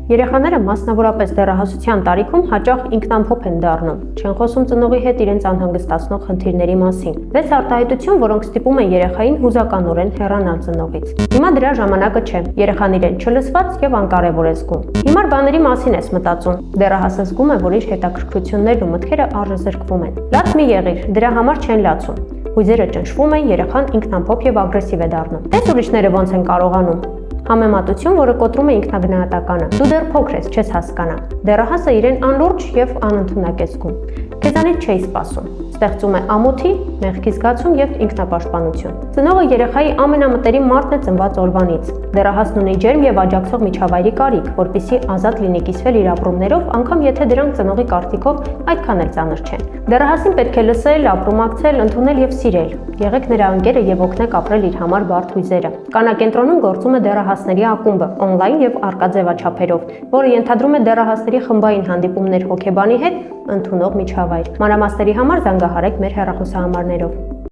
Երեխաները մասնավորապես դեռահասության տարիքում հաճախ ինքնամփոփ են դառնում, չեն խոսում ծնողի հետ իրենց անհանգստացնող խնդիրների մասին։ 6 արտահայտություն, որոնք ստիպում են երեխային հուզականորեն հեռանալ ծնողից։ Հիմա դրա ժամանակը չէ։ Երեխան իրեն չլսված եւ անկարևոր է զգում։ Հիմար բաների մասին ես մտածում։ Դեռահասը զգում է, որ իր հետաքրքրություններն ու մտքերը արժեզրկվում են։ Լաց մի եղիր, դրա համար չեն լացում։ Հույզերը ճնշվում են, երեխան ինքնամփոփ եւ ագրեսիվ է դառնում։ Տես ուրիշները ոնց են կարողանում։ Համեմատություն, որը կոտրում է ինքնագնահատականը։ Դու դեռ փոքր ես, չես հասկանա։ Դեռահասը իրեն անլուրջ եւ անընդունակ է զգում։ Քեզանից չէի սպասում։ Ստեղծում է ամոթի, մեղքի զգացում եւ ինքնապաշտպանություն։ Ծնողը երեխայի ամենամտերիմ մարդն է ծնված օրվանից։ Դեռահասն ունի ջերմ եւ աջակցող միջավայրի կարիք, որպեսզի ազատ լինի կիսվել իր ապրումներով, անգամ եթե դրանք ծնողի կարծիքով այդքան էլ ծանր չեն։ Դեռահասին պետք է լսել, ապրումակցել, ընդունել եւ սիրել։ Եղեք նրա ընկերը եւ օգնեք ապրել իր համար բարդ հույզերը։ Կանակենտրոնում գործում է դեռահասների ակումբը օնլայն եւ առկա ձևաչափերով, որը ենթադրում է դեռահասների խմբային հանդիպումներ հոգեբանի հետ, ընդունող միջավայր։ Մանրամասների համար զանգահարեք մեր հեռախոսահամարներով։